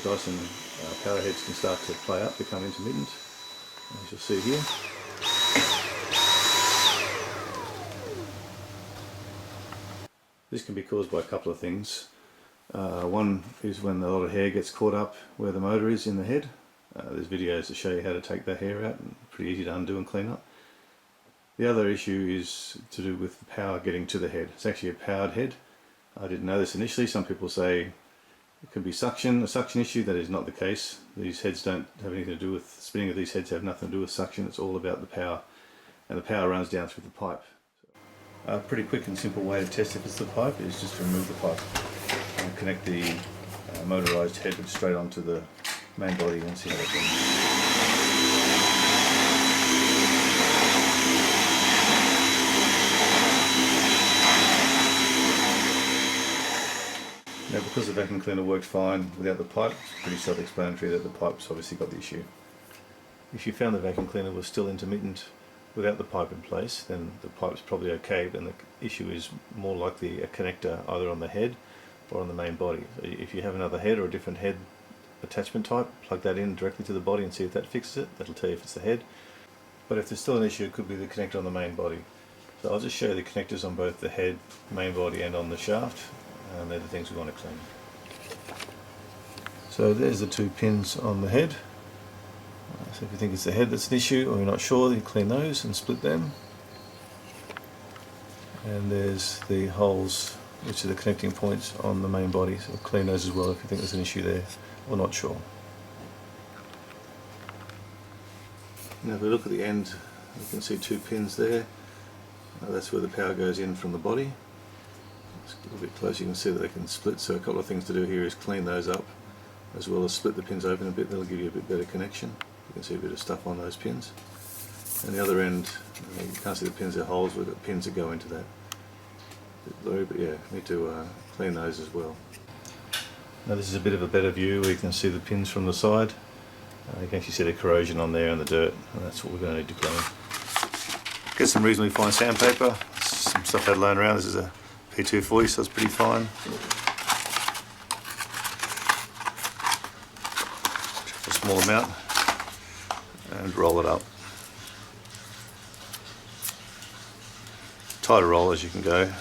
Dyson power heads can start to play up, become intermittent, as you'll see here. This can be caused by a couple of things. One is when a lot of hair gets caught up where the motor is in the head. There's videos to show you how to take that hair out, and pretty easy to undo and clean up. The other issue is to do with the power getting to the head. It's actually a powered head. I didn't know this initially. Some people say it could be a suction issue. That is not the case. These heads don't have anything to do with, spinning of these heads have nothing to do with suction. It's all about the power, and the power runs down through the pipe. A pretty quick and simple way to test if it's the pipe is just to remove the pipe and connect the motorised head straight onto the main body and see how it goes. Now, because the vacuum cleaner worked fine without the pipe, it's pretty self-explanatory that the pipe's obviously got the issue. If you found the vacuum cleaner was still intermittent without the pipe in place, then the pipe's probably okay, but the issue is more likely a connector either on the head or on the main body. So if you have another head or a different head attachment type, plug that in directly to the body and see if that fixes it. That'll tell you if it's the head. But if there's still an issue, it could be the connector on the main body. So I'll just show you the connectors on both the head, main body and on the shaft, and they're the things we want to clean. So there's the two pins on the head. So if you think it's the head that's an issue or you're not sure, you clean those and split them. And there's the holes, which are the connecting points on the main body, so clean those as well if you think there's an issue there or not sure. Now if we look at the end, you can see two pins there. That's where the power goes in from the body. It's a little bit close, you can see that they can split, so a couple of things to do here is clean those up as well as split the pins open a bit. That'll give you a bit better connection. You can see a bit of stuff on those pins. And the other end, you can't see the pins, they're holes, we've got pins that go into that. A bit blurry, but yeah, need to clean those as well. Now this is a bit of a better view where you can see the pins from the side. You can actually see the corrosion on there and the dirt, and that's what we're going to need to clean. Get some reasonably fine sandpaper, some stuff I had laying around. This is a P240, so it's pretty fine. A small amount and roll it up. Tight a roll as you can go.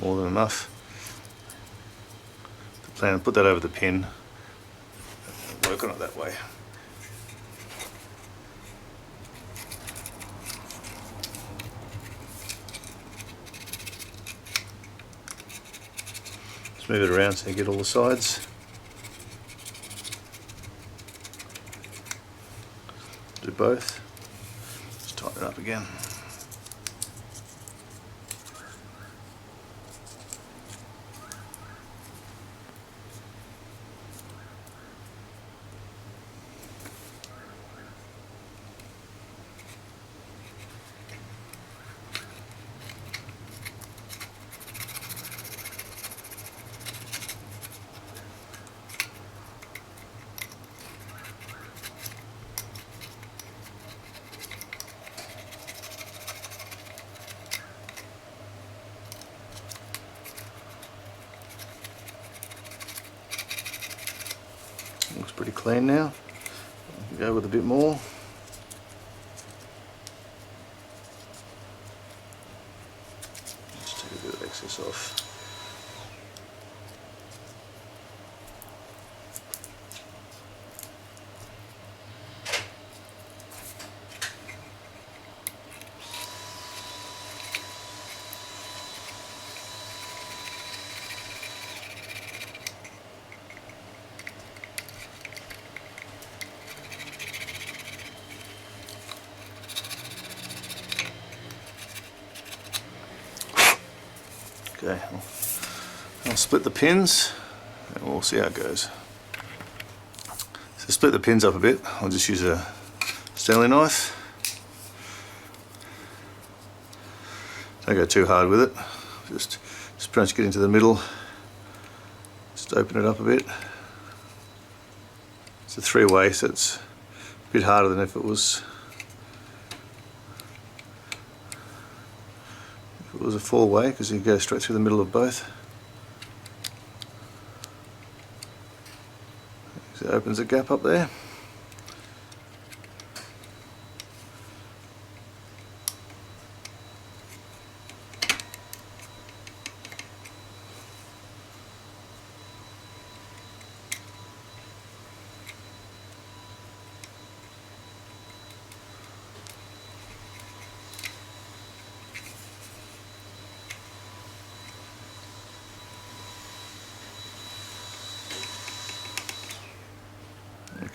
More than enough. Plan, put that over the pin and work on it that way. Just move it around so you get all the sides. Do both. Just tighten it up again. Looks pretty clean now. Go with a bit more. Just take a bit of excess off. Okay, I'll split the pins and we'll see how it goes. So split the pins up a bit. I'll just use a Stanley knife. Don't go too hard with it. Just pretty much get into the middle. Just open it up a bit. It's a three-way, so it's a bit harder than if it was it was a four-way because you go straight through the middle of both. So it opens a gap up there.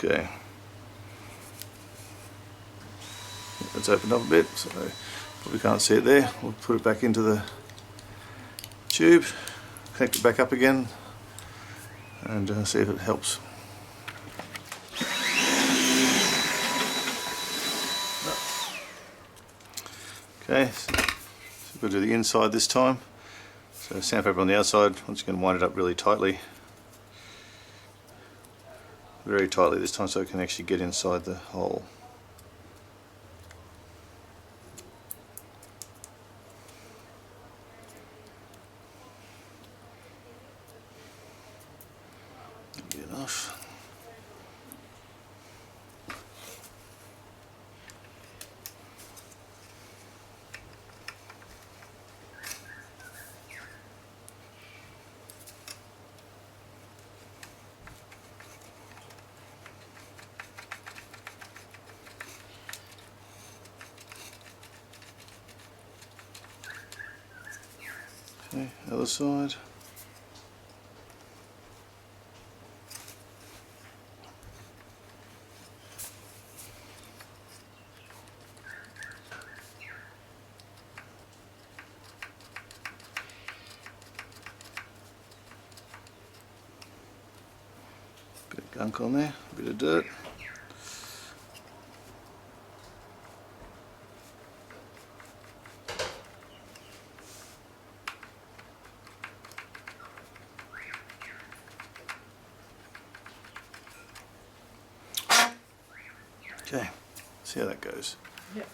Okay, it's opened up a bit, so probably can't see it there. We'll put it back into the tube, connect it back up again, and see if it helps. Okay, so we'll do the inside this time. So sandpaper on the outside. Once again, wind it up really tightly. Very tightly this time so it can actually get inside the hole. That'll be enough. Okay, other side. Bit of gunk on there, a bit of dirt. Okay, see how that goes. Yep.